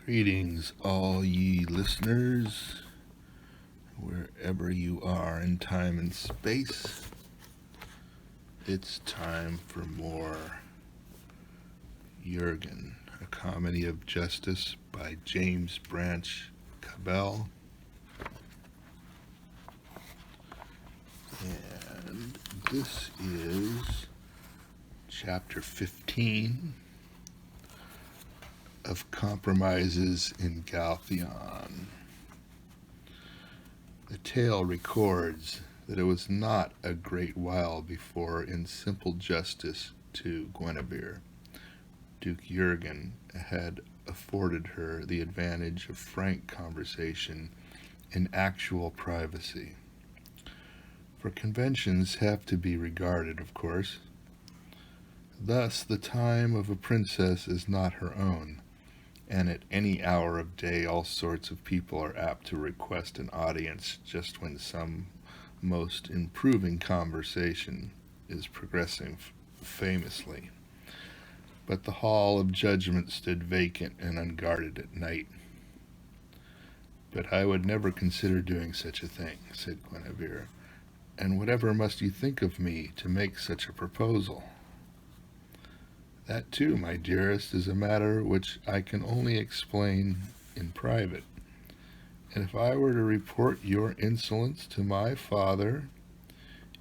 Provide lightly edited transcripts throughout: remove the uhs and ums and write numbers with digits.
Greetings, all ye listeners, wherever you are in time and space. It's time for more Jurgen, a comedy of justice by James Branch Cabell. And this is chapter 15 of Compromises in Galtheon. The tale records that it was not a great while before, in simple justice to Guinevere, Duke Jurgen had afforded her the advantage of frank conversation in actual privacy. For conventions have to be regarded, of course. Thus, the time of a princess is not her own, and at any hour of day all sorts of people are apt to request an audience just when some most improving conversation is progressing famously. But the hall of judgment stood vacant and unguarded at night. "But I would never consider doing such a thing," said Guinevere, "and whatever must you think of me to make such a proposal?" "That too, my dearest, is a matter which I can only explain in private. And if I were to report your insolence to my father,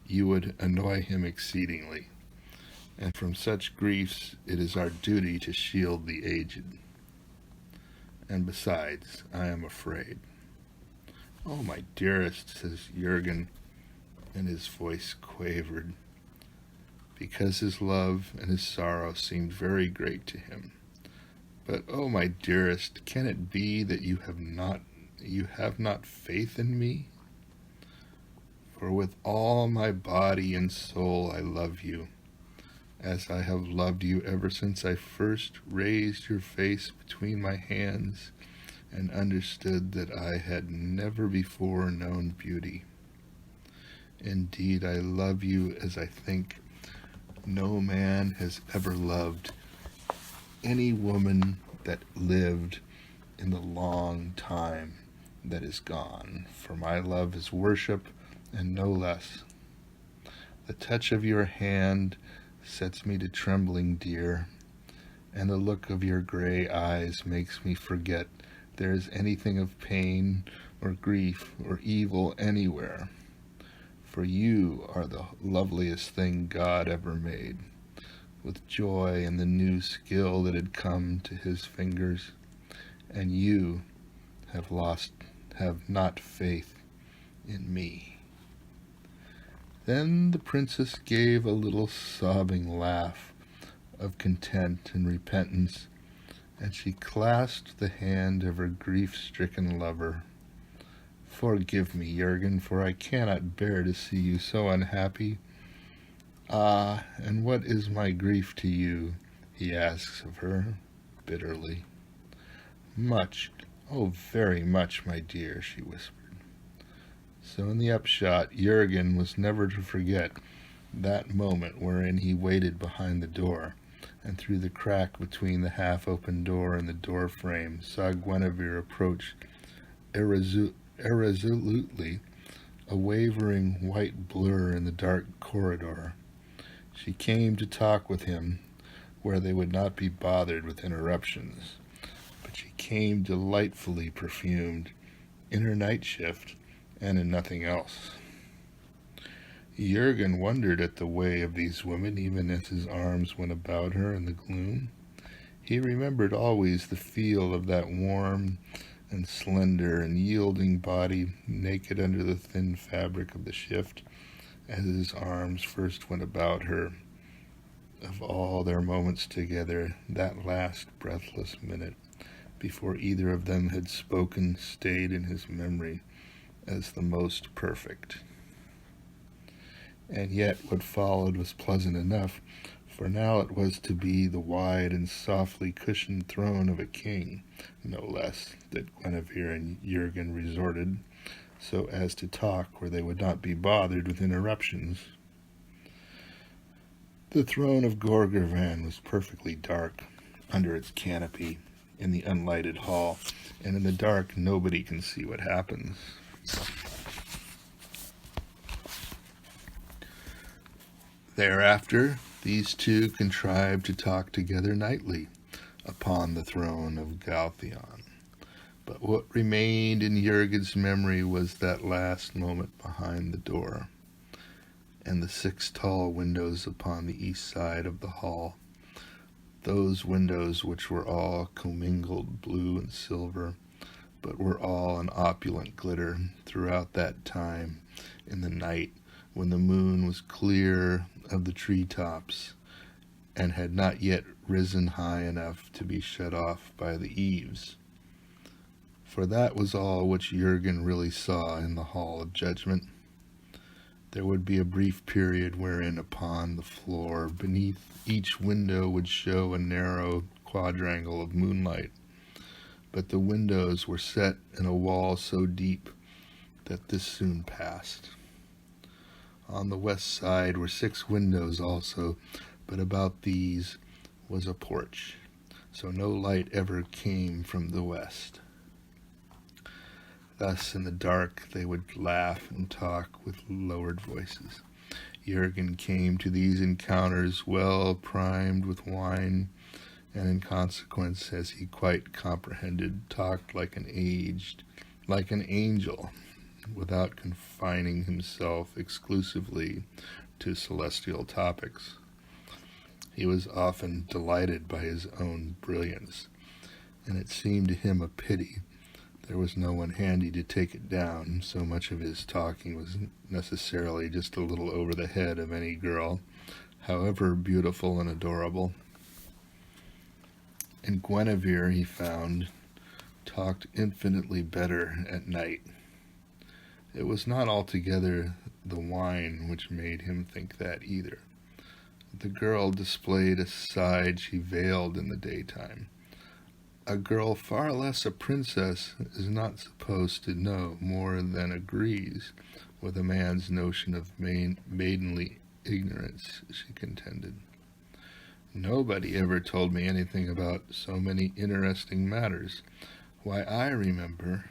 you would annoy him exceedingly. And from such griefs it is our duty to shield the aged. And besides, I am afraid." "Oh, my dearest," says Jurgen, and his voice quavered, because his love and his sorrow seemed very great to him. "But, oh, my dearest, can it be that you have not faith in me? For with all my body and soul I love you, as I have loved you ever since I first raised your face between my hands and understood that I had never before known beauty. Indeed, I love you as I think no man has ever loved any woman that lived in the long time that is gone, for my love is worship and no less. The touch of your hand sets me to trembling, dear, and the look of your gray eyes makes me forget there is anything of pain or grief or evil anywhere. For you are the loveliest thing God ever made." With joy in the new skill that had come to his fingers, "and you have not faith in me." Then the princess gave a little sobbing laugh of content and repentance, and she clasped the hand of her grief-stricken lover. "Forgive me, Jurgen, for I cannot bear to see you so unhappy." "Ah, and what is my grief to you?" he asks of her, bitterly. "Much, oh, very much, my dear," she whispered. So in the upshot, Jurgen was never to forget that moment wherein he waited behind the door, and through the crack between the half-open door and the door frame saw Guinevere approach irresolutely, a wavering white blur in the dark corridor. She came to talk with him where they would not be bothered with interruptions, but she came delightfully perfumed, in her night shift and in nothing else. Jurgen wondered at the way of these women, even as his arms went about her in the gloom. He remembered always the feel of that warm and slender and yielding body, naked under the thin fabric of the shift, as his arms first went about her. Of all their moments together, that last breathless minute, before either of them had spoken, stayed in his memory as the most perfect. And yet what followed was pleasant enough, for now it was to be the wide and softly cushioned throne of a king, no less, that Guinevere and Jurgen resorted, so as to talk where they would not be bothered with interruptions. The throne of Gorgirvan was perfectly dark under its canopy, in the unlighted hall, and in the dark nobody can see what happens. Thereafter, these two contrived to talk together nightly upon the throne of Galtheon. But what remained in Jurgen's memory was that last moment behind the door, and the 6 tall windows upon the east side of the hall, those windows which were all commingled blue and silver, but were all an opulent glitter throughout that time in the night when the moon was clear of the tree-tops and had not yet risen high enough to be shut off by the eaves. For that was all which Jurgen really saw in the Hall of Judgment. There would be a brief period wherein upon the floor beneath each window would show a narrow quadrangle of moonlight, but the windows were set in a wall so deep that this soon passed. On the west side were 6 windows also, but about these was a porch, so no light ever came from the west. Thus in the dark they would laugh and talk with lowered voices. Jurgen came to these encounters well primed with wine, and in consequence, as he quite comprehended, talked like an angel, without confining himself exclusively to celestial topics. He was often delighted by his own brilliance, and it seemed to him a pity there was no one handy to take it down. So much of his talking was necessarily just a little over the head of any girl, however beautiful and adorable. And Guinevere, he found, talked infinitely better at night. It was not altogether the wine which made him think that either. The girl displayed a side she veiled in the daytime. A girl far less a princess is not supposed to know more than agrees with a man's notion of maidenly ignorance, she contended. Nobody ever told me anything about so many interesting matters. Why, I remember.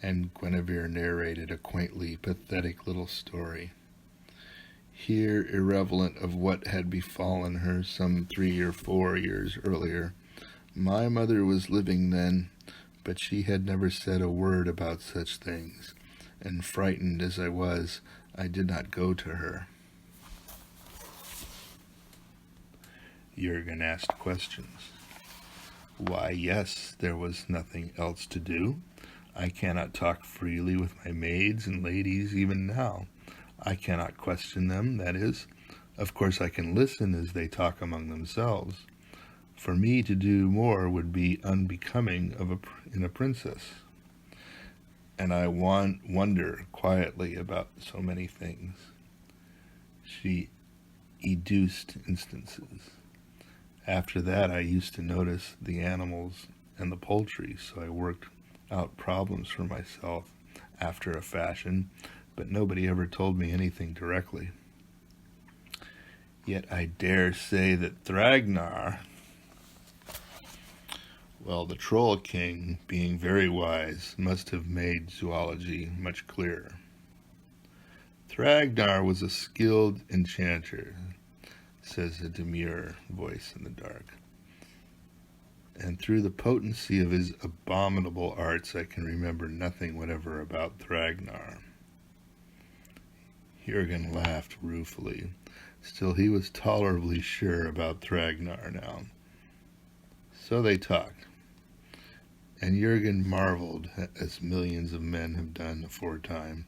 And Guinevere narrated a quaintly pathetic little story, here irrelevant of what had befallen her some 3 or 4 years earlier. My mother was living then, but she had never said a word about such things, and frightened as I was, I did not go to her. Jurgen asked questions. Why, yes, there was nothing else to do. I cannot talk freely with my maids and ladies even now. I cannot question them, that is. Of course I can listen as they talk among themselves. For me to do more would be unbecoming in a princess. And I wonder quietly about so many things. She educed instances. After that I used to notice the animals and the poultry, so I worked out problems for myself after a fashion, but nobody ever told me anything directly. Yet I dare say that Thragnar, well, the Troll King, being very wise, must have made zoology much clearer. Thragnar was a skilled enchanter, says a demure voice in the dark. And through the potency of his abominable arts, I can remember nothing whatever about Thragnar. Jurgen laughed ruefully. Still, he was tolerably sure about Thragnar now. So they talked, and Jurgen marveled, as millions of men have done aforetime,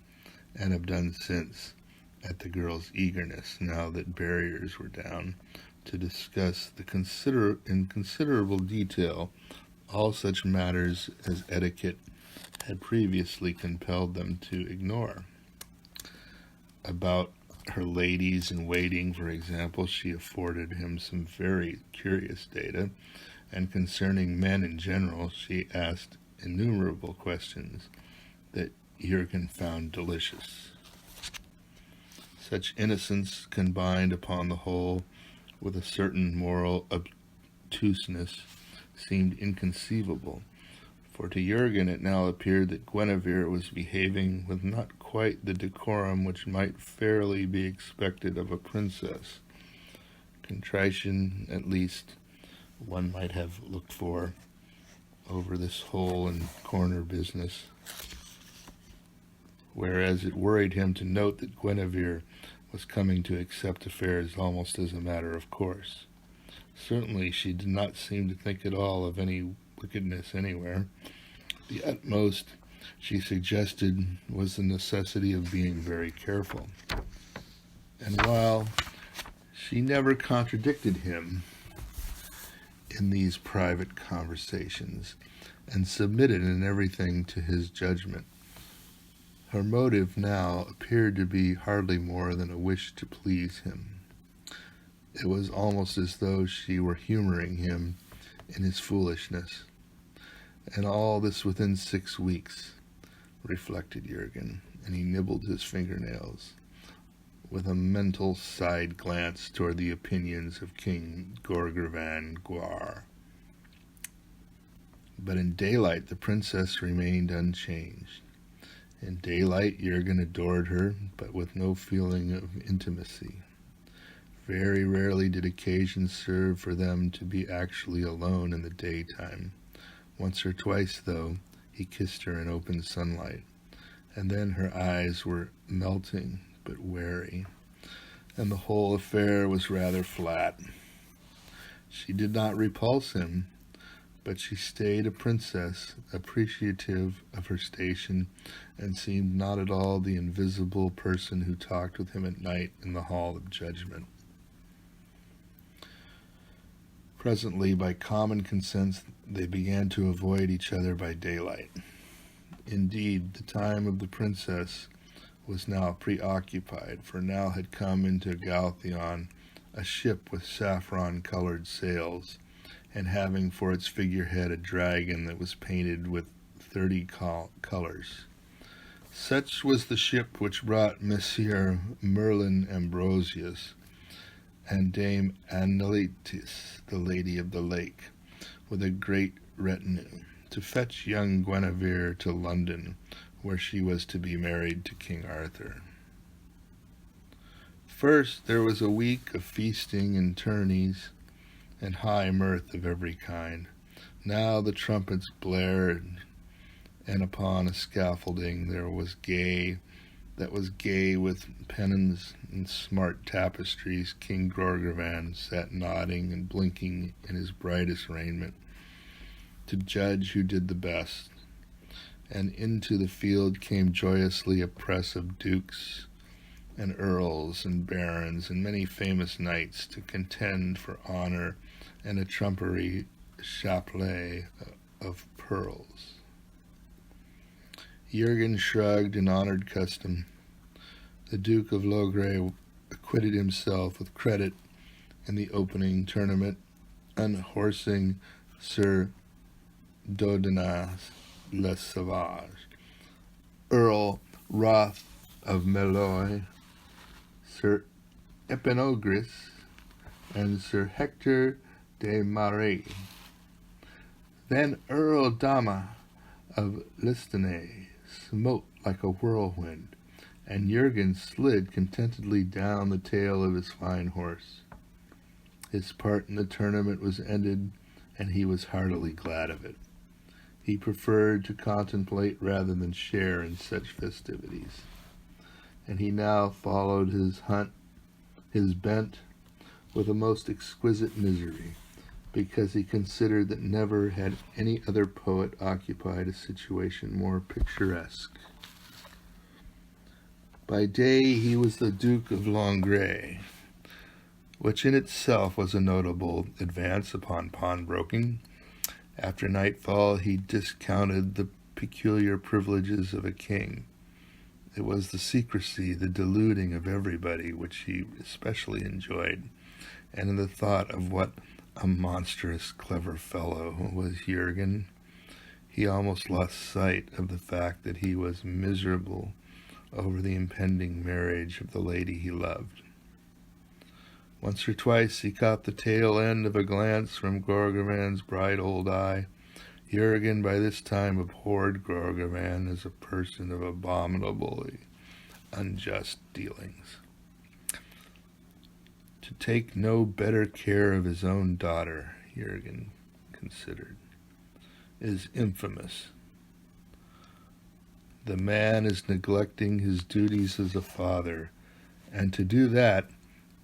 and have done since, at the girl's eagerness, now that barriers were down, to discuss in considerable detail all such matters as etiquette had previously compelled them to ignore. About her ladies in waiting, for example, she afforded him some very curious data, and concerning men in general, she asked innumerable questions that Jurgen found delicious. Such innocence combined upon the whole with a certain moral obtuseness seemed inconceivable, for to Jurgen it now appeared that Guinevere was behaving with not quite the decorum which might fairly be expected of a princess. Contrition, at least, one might have looked for over this hole and corner business, whereas it worried him to note that Guinevere was coming to accept affairs almost as a matter of course. Certainly she did not seem to think at all of any wickedness anywhere. The utmost she suggested was the necessity of being very careful. And while she never contradicted him in these private conversations, and submitted in everything to his judgment, her motive now appeared to be hardly more than a wish to please him. It was almost as though she were humoring him in his foolishness. And all this within 6 weeks, reflected Jurgen, and he nibbled his fingernails, with a mental side glance toward the opinions of King Gorgrivan Gwar. But in daylight the princess remained unchanged. In daylight Jurgen adored her, but with no feeling of intimacy. Very rarely did occasion serve for them to be actually alone in the daytime. Once or twice, though, he kissed her in open sunlight, and then her eyes were melting but wary, and the whole affair was rather flat. She did not repulse him, but she stayed a princess, appreciative of her station, and seemed not at all the invisible person who talked with him at night in the hall of judgment. Presently, by common consent, they began to avoid each other by daylight. Indeed, the time of the princess was now preoccupied, for now had come into Galtheon a ship with saffron-colored sails, and having for its figurehead a dragon that was painted with 30 colors. Such was the ship which brought Messire Merlin Ambrosius and Dame Annelitis, the Lady of the Lake, with a great retinue, to fetch young Guinevere to London, where she was to be married to King Arthur. First there was a week of feasting and tourneys, and high mirth of every kind. Now the trumpets blared, and upon a scaffolding that was gay with pennons and smart tapestries, King Gorgrivan sat nodding and blinking in his brightest raiment, to judge who did the best. And into the field came joyously a press of dukes and earls and barons and many famous knights to contend for honor and a trumpery chapelet of pearls. Jurgen shrugged in honored custom. The Duke of Logre acquitted himself with credit in the opening tournament, unhorsing Sir Dodenas le Sauvage, Earl Roth of Meloy, Sir Epenogris, and Sir Hector de Marais. Then Earl Dama of Listenay smote like a whirlwind, and Jurgen slid contentedly down the tail of his fine horse. His part in the tournament was ended, and he was heartily glad of it. He preferred to contemplate rather than share in such festivities, and he now followed his bent, with a most exquisite misery, because he considered that never had any other poet occupied a situation more picturesque. By day he was the Duke of Langres, which in itself was a notable advance upon pawnbroking. After nightfall he discounted the peculiar privileges of a king. It was the secrecy, the deluding of everybody, which he especially enjoyed, and in the thought of what a monstrous clever fellow was Jurgen, he almost lost sight of the fact that he was miserable over the impending marriage of the lady he loved. Once or twice he caught the tail end of a glance from Gorgoman's bright old eye. Jurgen by this time abhorred Gorgoman as a person of abominably unjust dealings. To take no better care of his own daughter, Jurgen considered, is infamous. The man is neglecting his duties as a father, and to do that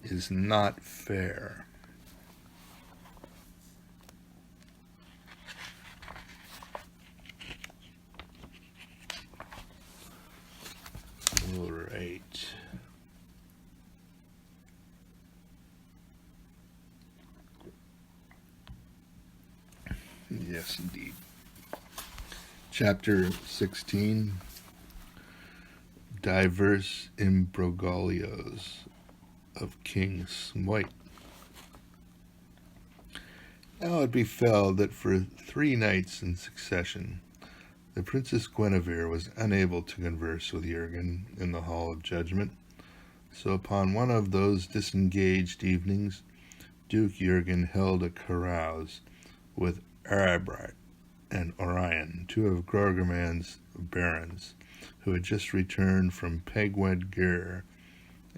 is not fair. All right. Yes, indeed. Chapter 16, Diverse Imbroglios of King Smoit. Now it befell that for 3 nights in succession the Princess Guinevere was unable to converse with Jurgen in the Hall of Judgment, so upon one of those disengaged evenings Duke Jurgen held a carouse with Erebart and Orion, 2 of Gorgoman's barons, who had just returned from Pegwed Ger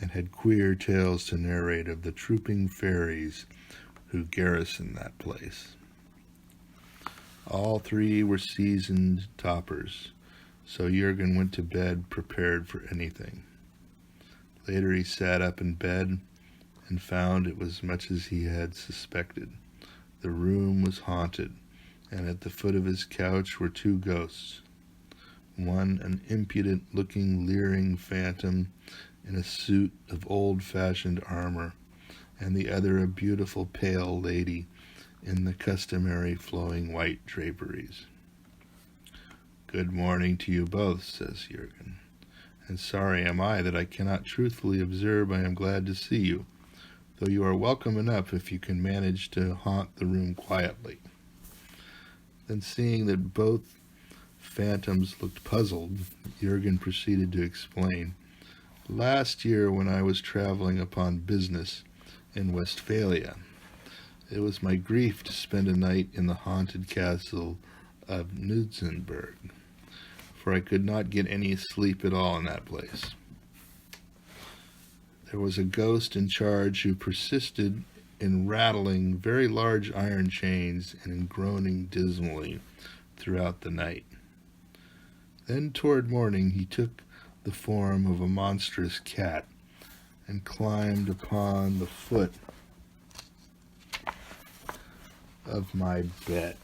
and had queer tales to narrate of the trooping fairies who garrisoned that place. All 3 were seasoned topers, so Jurgen went to bed prepared for anything. Later he sat up in bed and found it was much as he had suspected. The room was haunted, and at the foot of his couch were 2 ghosts. One an impudent-looking, leering phantom in a suit of old-fashioned armor, and the other a beautiful pale lady in the customary flowing white draperies. "Good morning to you both," says Jurgen, "and sorry am I that I cannot truthfully observe I am glad to see you, though you are welcome enough if you can manage to haunt the room quietly." Then, seeing that both phantoms looked puzzled, Jurgen proceeded to explain. "Last year, when I was traveling upon business in Westphalia, it was my grief to spend a night in the haunted castle of Nutzenberg, for I could not get any sleep at all in that place. There was a ghost in charge who persisted in rattling very large iron chains and in groaning dismally throughout the night. Then toward morning he took the form of a monstrous cat and climbed upon the foot of my bed,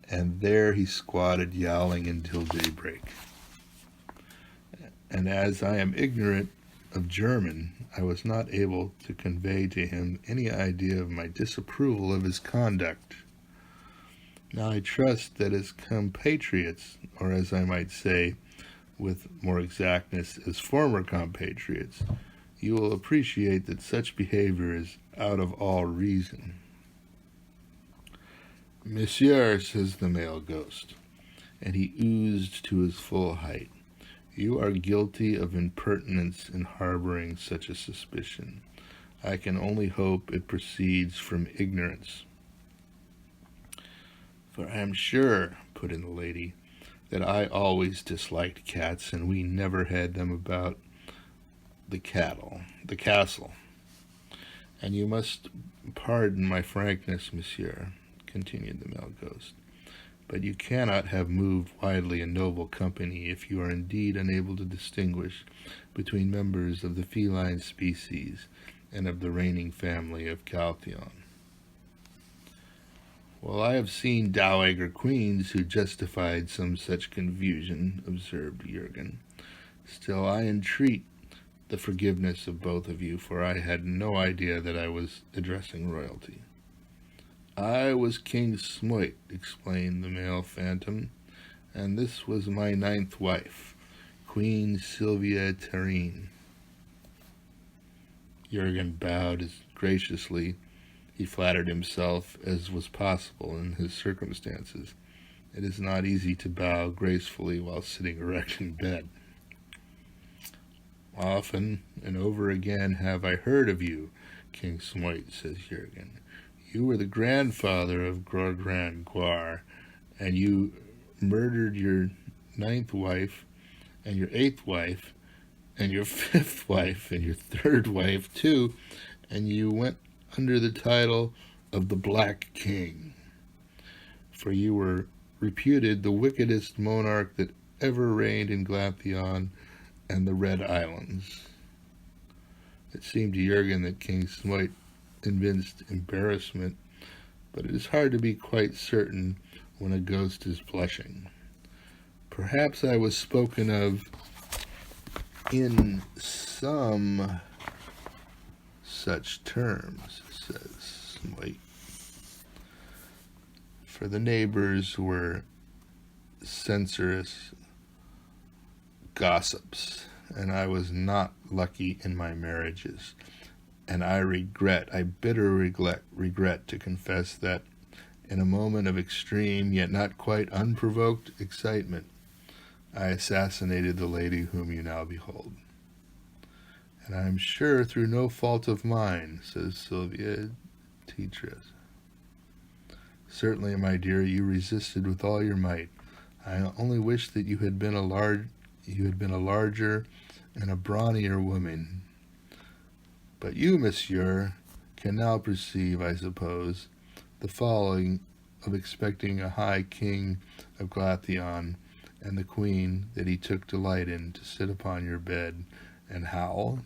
and there he squatted yowling until daybreak. And as I am ignorant of German, I was not able to convey to him any idea of my disapproval of his conduct. Now I trust that as compatriots, or as I might say, with more exactness, as former compatriots, you will appreciate that such behavior is out of all reason." "Monsieur," says the male ghost, and he oozed to his full height, "you are guilty of impertinence in harboring such a suspicion. I can only hope it proceeds from ignorance." "For I am sure," put in the lady, "that I always disliked cats, and we never had them about the castle. And you must pardon my frankness, monsieur," continued the male ghost, "but you cannot have moved widely in noble company if you are indeed unable to distinguish between members of the feline species and of the reigning family of Caltheon." "Well, I have seen dowager queens who justified some such confusion," observed Jurgen. "Still, I entreat the forgiveness of both of you, for I had no idea that I was addressing royalty." "I was King Smoit," explained the male phantom, "and this was my 9th wife, Queen Sylvia Terrine." Jurgen bowed as graciously he flattered himself as was possible in his circumstances. It is not easy to bow gracefully while sitting erect in bed. Often and over again have I heard of you, King Smoit, says Jurgen. You were the grandfather of Grogran Gwar, and you murdered your 9th wife, and your 8th wife, and your 5th wife, and your 3rd wife, too, and you went under the title of the Black King, for you were reputed the wickedest monarch that ever reigned in Glathion and the Red Islands. It seemed to Jurgen that King Smoit evinced embarrassment, but it is hard to be quite certain when a ghost is blushing. Perhaps I was spoken of in some such terms, says Smoit, for the neighbors were censorious gossips, and I was not lucky in my marriages, and I bitterly regret to confess that in a moment of extreme yet not quite unprovoked excitement, I assassinated the lady whom you now behold. And I am sure through no fault of mine, says Sylvia Teatress. Certainly, my dear, you resisted with all your might. I only wish that you had been a larger and a brawnier woman. But you, monsieur, can now perceive, I suppose, the folly of expecting a high king of Glathion and the queen that he took delight in to sit upon your bed and howl.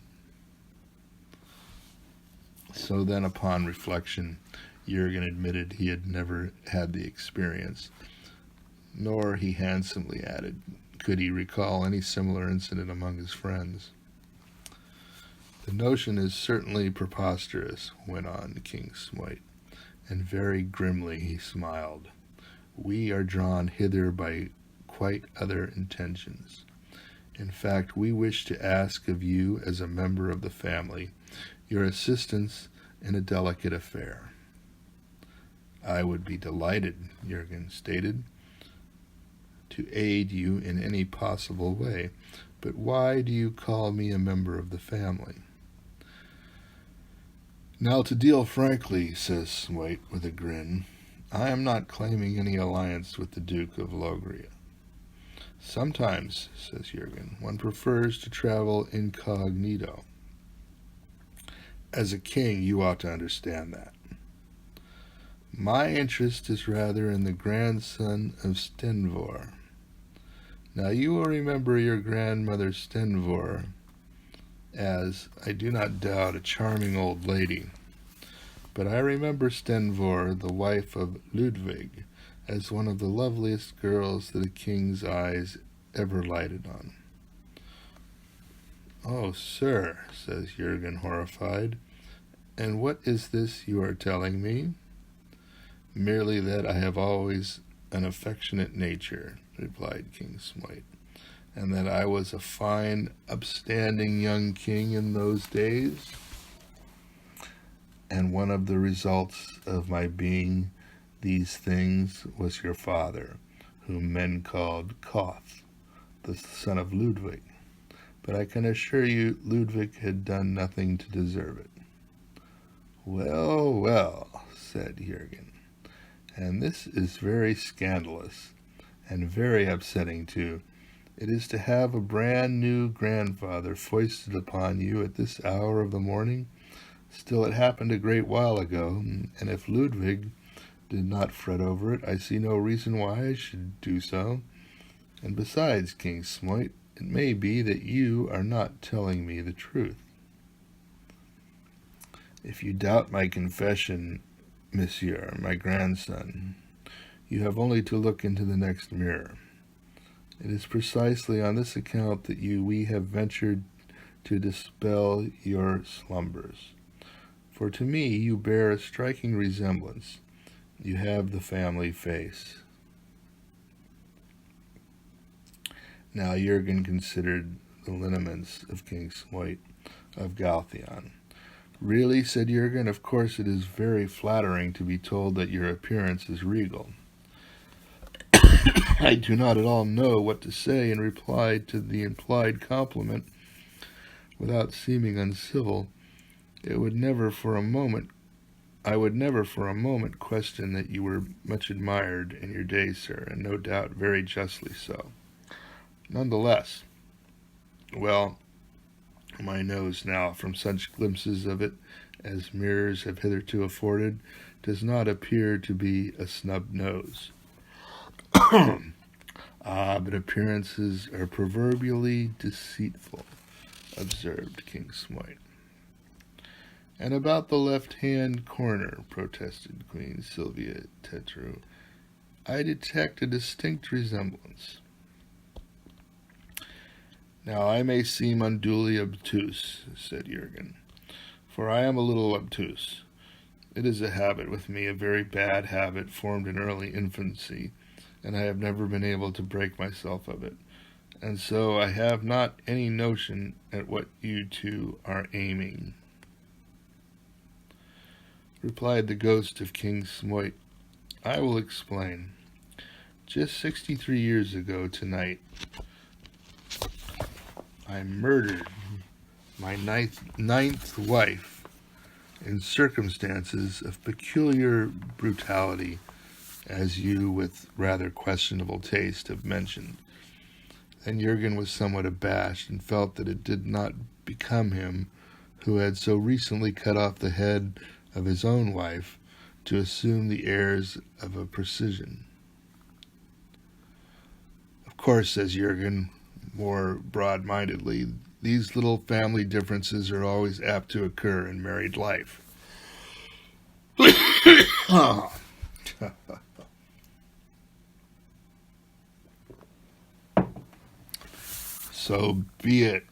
So then, upon reflection, Jurgen admitted he had never had the experience, nor, he handsomely added, could he recall any similar incident among his friends. The notion is certainly preposterous, went on King Smoit, and very grimly he smiled. We are drawn hither by quite other intentions. In fact, we wish to ask of you, as a member of the family, your assistance in a delicate affair. I would be delighted, Jurgen stated, to aid you in any possible way, but why do you call me a member of the family? Now, to deal frankly, says Smoit with a grin, I am not claiming any alliance with the Duke of Logria. Sometimes, says Jurgen, one prefers to travel incognito. As a king, you ought to understand that. My interest is rather in the grandson of Stenvor. Now you will remember your grandmother Stenvor as, I do not doubt, a charming old lady. But I remember Stenvor, the wife of Ludwig, as one of the loveliest girls that a king's eyes ever lighted on. Oh, sir, says Jurgen, horrified, and what is this you are telling me? Merely that I have always an affectionate nature, replied King Smoit, and that I was a fine, upstanding young king in those days, and one of the results of my being these things was your father, whom men called Koth, the son of Ludwig. But I can assure you Ludwig had done nothing to deserve it. Well, well, said Jurgen, and this is very scandalous, and very upsetting too. It is to have a brand new grandfather foisted upon you at this hour of the morning. Still, it happened a great while ago, and if Ludwig did not fret over it, I see no reason why I should do so. And besides, King Smoit, it may be that you are not telling me the truth. If you doubt my confession, monsieur, my grandson, you have only to look into the next mirror. It is precisely on this account that we have ventured to dispel your slumbers. For to me you bear a striking resemblance. You have the family face. Now Jurgen considered the lineaments of King Smoit of Glathion. Really, said Jurgen, of course it is very flattering to be told that your appearance is regal. I do not at all know what to say in reply to the implied compliment, without seeming uncivil, I would never for a moment question that you were much admired in your day, sir, and no doubt very justly so. Nonetheless, well, my nose now, from such glimpses of it as mirrors have hitherto afforded, does not appear to be a snub nose. But appearances are proverbially deceitful, observed King Smoit. And about the left-hand corner, protested Queen Sylvia Tetru, I detect a distinct resemblance. Now I may seem unduly obtuse, said Jurgen, for I am a little obtuse. It is a habit with me, a very bad habit formed in early infancy, and I have never been able to break myself of it. And so I have not any notion at what you two are aiming. Replied the ghost of King Smoit, I will explain. Just 63 years ago tonight, I murdered my ninth wife in circumstances of peculiar brutality, as you, with rather questionable taste, have mentioned. Then Jurgen was somewhat abashed and felt that it did not become him, who had so recently cut off the head of his own wife, to assume the airs of a precisian. Of course, says Jurgen, more broad-mindedly, these little family differences are always apt to occur in married life. So be it.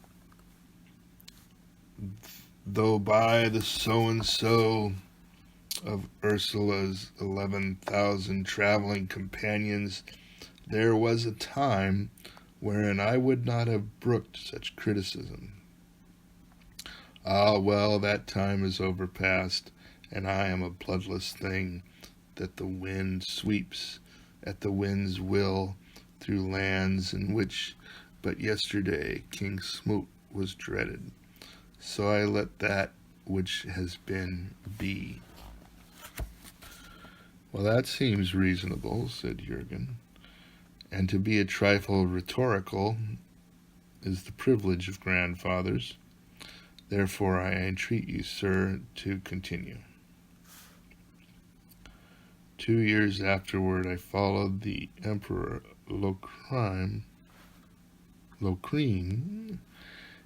Though by the so-and-so of Ursula's 11,000 traveling companions, there was a time wherein I would not have brooked such criticism. Ah, well, that time is overpast, and I am a bloodless thing that the wind sweeps at the wind's will through lands in which but yesterday King Smoot was dreaded. So I let that which has been be. Well, that seems reasonable, said Jurgen, and to be a trifle rhetorical is the privilege of grandfathers. Therefore I entreat you, sir, to continue. 2 years afterward I followed the Emperor Locrine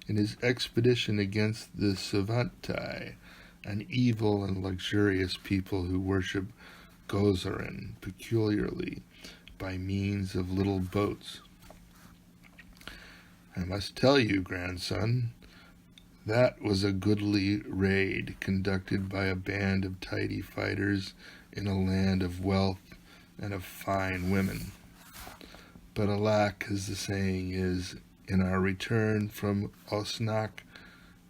in his expedition against the Savantai, an evil and luxurious people who worship Gozarin peculiarly by means of little boats. I must tell you, grandson, that was a goodly raid conducted by a band of tidy fighters in a land of wealth and of fine women. But alack, as the saying is, in our return from Osnac,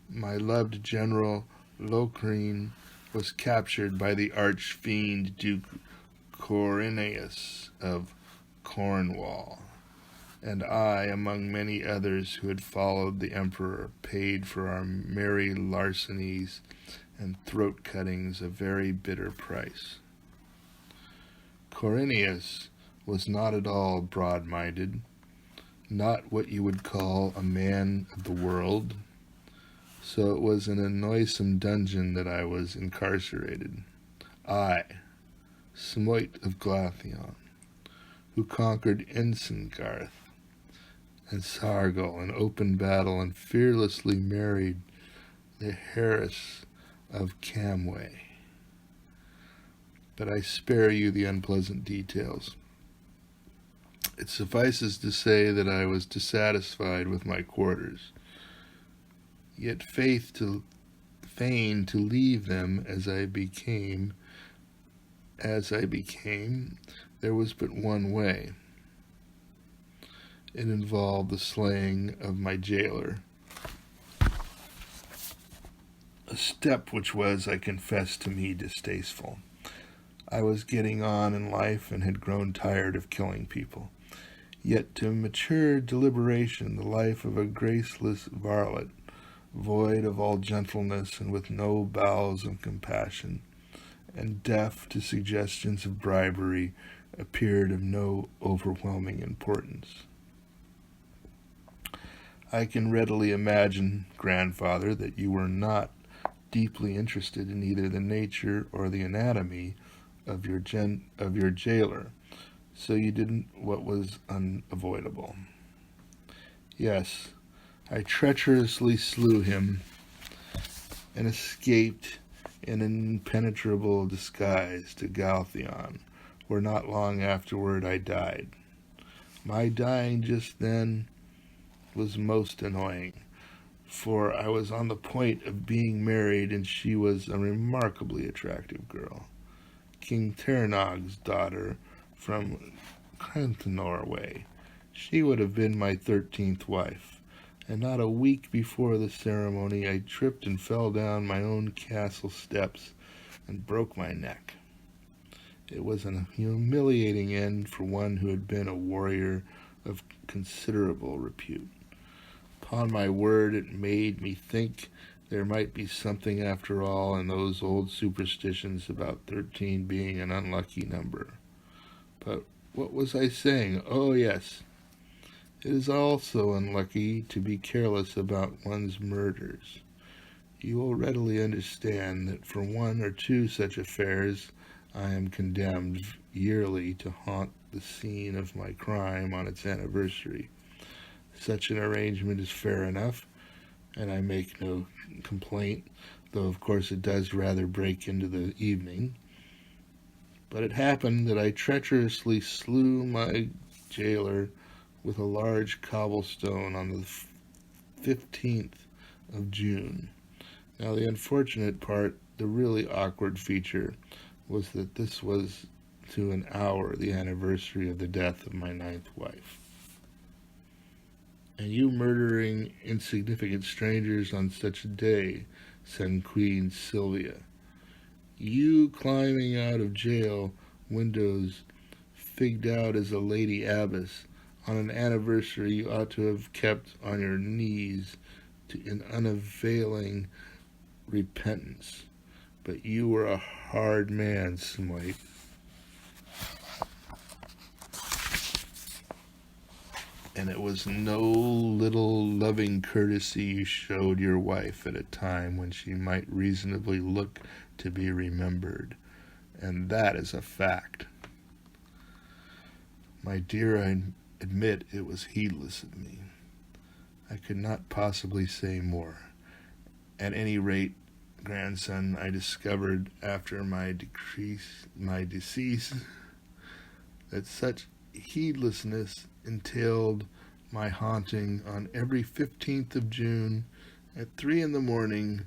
my loved General Locrine was captured by the arch-fiend Duke Corineus of Cornwall, and I, among many others who had followed the Emperor, paid for our merry larcenies and throat-cuttings a very bitter price. Corineus was not at all broad-minded, not what you would call a man of the world, so it was in a noisome dungeon that I was incarcerated. I, Smoit of Glathion, who conquered Ensengarth and Sargal in open battle and fearlessly married the heiress of Camway. But I spare you the unpleasant details. It suffices to say that I was dissatisfied with my quarters, yet fain to leave them as I became, there was but one way. It involved the slaying of my jailer, a step which was, I confess, to me distasteful. I was getting on in life and had grown tired of killing people. Yet to mature deliberation, the life of a graceless varlet, void of all gentleness and with no bowels of compassion, and deaf to suggestions of bribery, appeared of no overwhelming importance. I can readily imagine, grandfather, that you were not deeply interested in either the nature or the anatomy of your jailer, so you did what was unavoidable. Yes, I treacherously slew him and escaped in an impenetrable disguise to Galtheon, where not long afterward I died. My dying just then was most annoying, for I was on the point of being married, and she was a remarkably attractive girl, King Ternog's daughter from Norway. She would have been my 13th wife, and not a week before the ceremony I tripped and fell down my own castle steps and broke my neck. It was a humiliating end for one who had been a warrior of considerable repute. Upon my word, it made me think there might be something after all in those old superstitions about 13 being an unlucky number. But what was I saying? Oh, yes. It is also unlucky to be careless about one's murders. You will readily understand that for one or two such affairs I am condemned yearly to haunt the scene of my crime on its anniversary. Such an arrangement is fair enough, and I make no complaint, though of course it does rather break into the evening. But it happened that I treacherously slew my jailer with a large cobblestone on the 15th of June. Now the unfortunate part, the really awkward feature, was that this was to an hour the anniversary of the death of my 9th wife. And you murdering insignificant strangers on such a day, said Queen Sylvia. You climbing out of jail windows, figged out as a lady abbess, on an anniversary you ought to have kept on your knees in unavailing repentance. But you were a hard man, Smite. And it was no little loving courtesy you showed your wife at a time when she might reasonably look to be remembered. And that is a fact. My dear, I admit it was heedless of me. I could not possibly say more. At any rate, grandson, I discovered after my decease that such heedlessness entailed my haunting on every 15th of June at 3 a.m.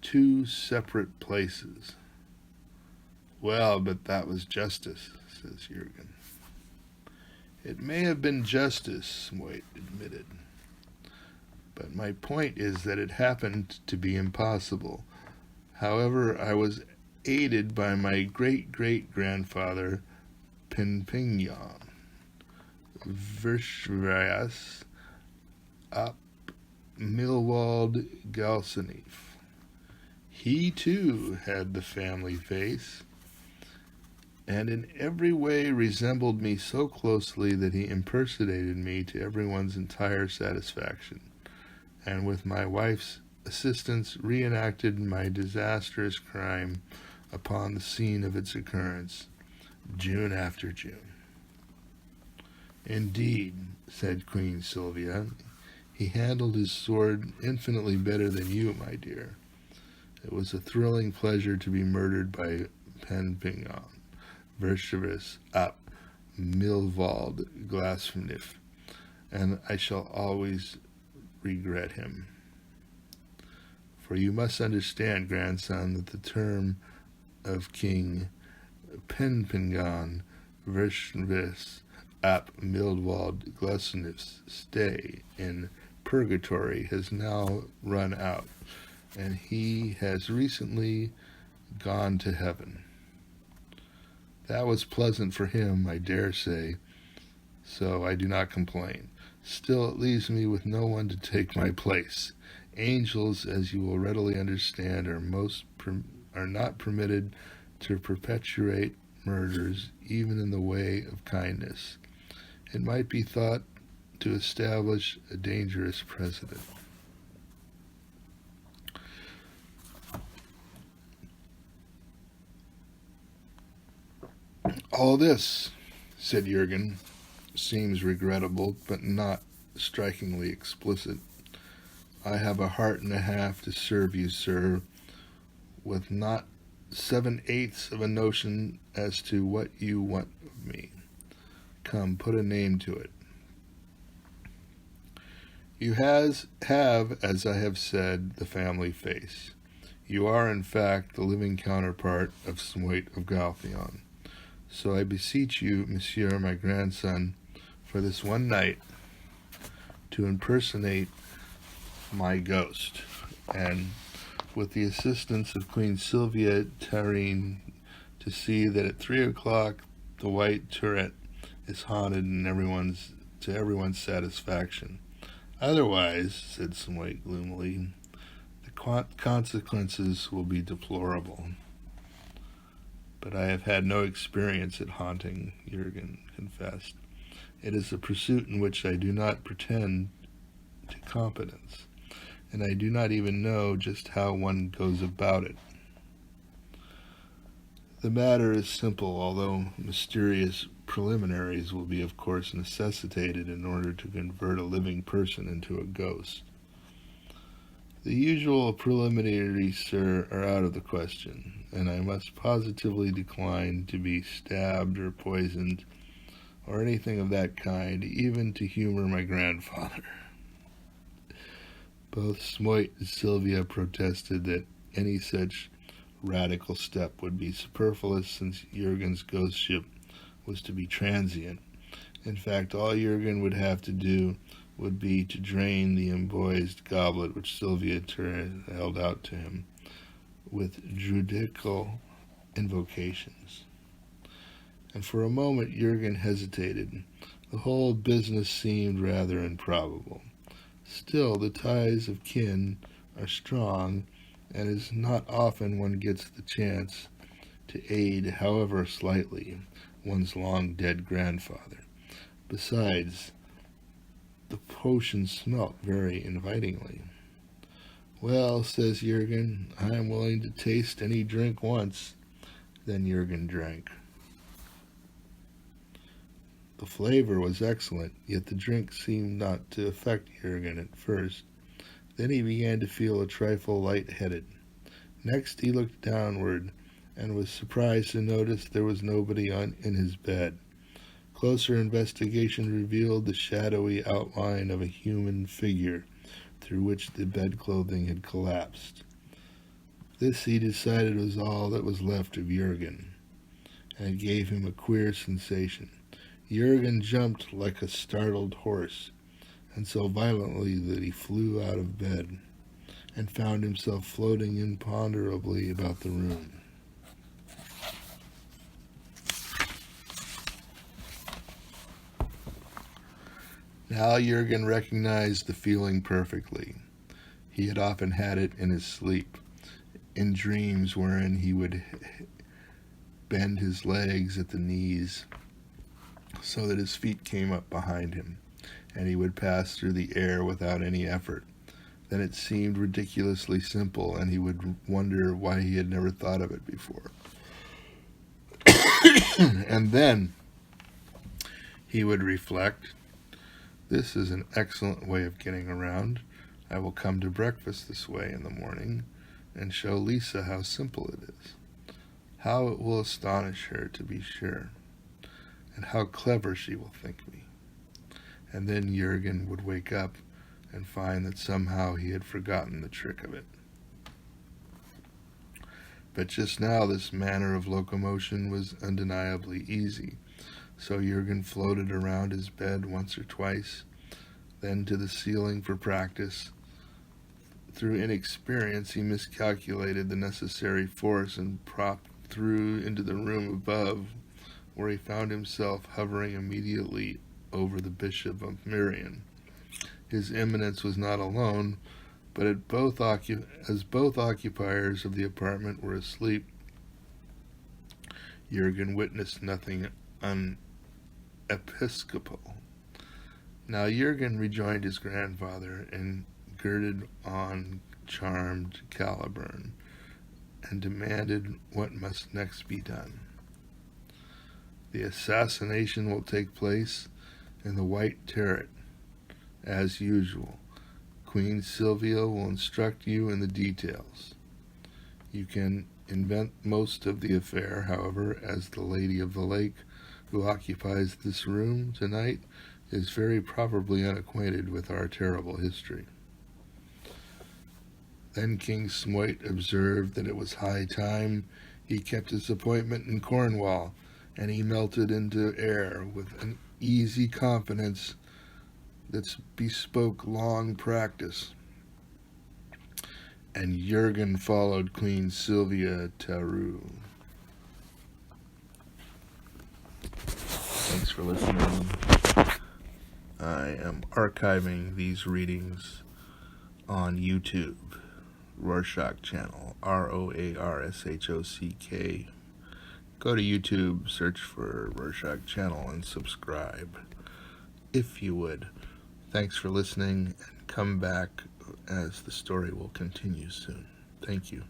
2 separate places. Well, but that was justice, says Jurgen. It may have been justice, Smite admitted. But my point is that it happened to be impossible. However, I was aided by my great-great-grandfather, Penpingyan, Verschvras ap Millwald Galsenif. He, too, had the family face, and in every way resembled me so closely that he impersonated me to everyone's entire satisfaction, and with my wife's assistance reenacted my disastrous crime upon the scene of its occurrence, June after June. Indeed, said Queen Sylvia, he handled his sword infinitely better than you, my dear. It was a thrilling pleasure to be murdered by Penpingyan, Verschvras ap Millwald Glasfnif, and I shall always regret him. For you must understand, grandson, that the term of King Penpingyan Verschvras ap Millwald Glasfnif's stay in purgatory has now run out, and he has recently gone to heaven. That was pleasant for him, I dare say, so I do not complain. Still, it leaves me with no one to take my place. Angels, as you will readily understand, are not permitted to perpetrate murders, even in the way of kindness. It might be thought to establish a dangerous precedent. All this, said Jurgen, seems regrettable, but not strikingly explicit. I have a heart and a half to serve you, sir, with not 7/8 of a notion as to what you want of me. Come, put a name to it. You have, as I have said, the family face. You are, in fact, the living counterpart of Smoit of Galtheon. So I beseech you, monsieur, my grandson, for this one night, to impersonate my ghost, and with the assistance of Queen Sylvia Tarine, to see that at 3 o'clock the white turret is haunted to everyone's satisfaction. Otherwise, said Smoit gloomily, the consequences will be deplorable. But I have had no experience at haunting, Jurgen confessed. It is a pursuit in which I do not pretend to competence, and I do not even know just how one goes about it. The matter is simple, although mysterious preliminaries will be, of course, necessitated in order to convert a living person into a ghost. The usual preliminaries, sir, are out of the question, and I must positively decline to be stabbed or poisoned or anything of that kind, even to humor my grandfather. Both Smoit and Sylvia protested that any such radical step would be superfluous, since Jurgen's ghostship was to be transient. In fact, all Jurgen would have to do would be to drain the emboized goblet which Sylvia held out to him, with druidical invocations. And for a moment Jurgen hesitated. The whole business seemed rather improbable. Still, the ties of kin are strong, and it is not often one gets the chance to aid, however slightly, one's long-dead grandfather. Besides, the potion smelt very invitingly. Well, says Jurgen, I am willing to taste any drink once. Then Jurgen drank. The flavor was excellent, yet the drink seemed not to affect Jurgen at first. Then he began to feel a trifle light-headed. Next he looked downward, and was surprised to notice there was nobody in his bed. Closer investigation revealed the shadowy outline of a human figure through which the bed-clothing had collapsed. This, he decided, was all that was left of Jurgen, and it gave him a queer sensation. Jurgen jumped like a startled horse, and so violently that he flew out of bed, and found himself floating imponderably about the room. Now Jurgen recognized the feeling perfectly. He had often had it in his sleep, in dreams wherein he would bend his legs at the knees so that his feet came up behind him, and he would pass through the air without any effort. Then it seemed ridiculously simple, and he would wonder why he had never thought of it before. And then he would reflect, this is an excellent way of getting around. I will come to breakfast this way in the morning and show Lisa how simple it is. How it will astonish her, to be sure, and how clever she will think me. And then Jurgen would wake up and find that somehow he had forgotten the trick of it. But just now this manner of locomotion was undeniably easy. So Jurgen floated around his bed once or twice, then to the ceiling for practice. Through inexperience, he miscalculated the necessary force and propped through into the room above, where he found himself hovering immediately over the Bishop of Mirian. His Eminence was not alone, But as both occupiers of the apartment were asleep, Jurgen witnessed nothing unepiscopal. Now Jurgen rejoined his grandfather and girded on charmed Caliburn and demanded what must next be done. The assassination will take place in the White Turret, as usual. Queen Sylvia will instruct you in the details. You can invent most of the affair, however, as the Lady of the Lake, who occupies this room tonight, is very probably unacquainted with our terrible history. Then King Smoit observed that it was high time he kept his appointment in Cornwall, and he melted into air with an easy confidence that bespoke long practice. And Jurgen followed Queen Sylvia Tarou. Thanks for listening. I am archiving these readings on YouTube. Roarshock channel, Roarshock. Go to YouTube, search for Roarshock channel, and subscribe, if you would. Thanks for listening, and come back as the story will continue soon. Thank you.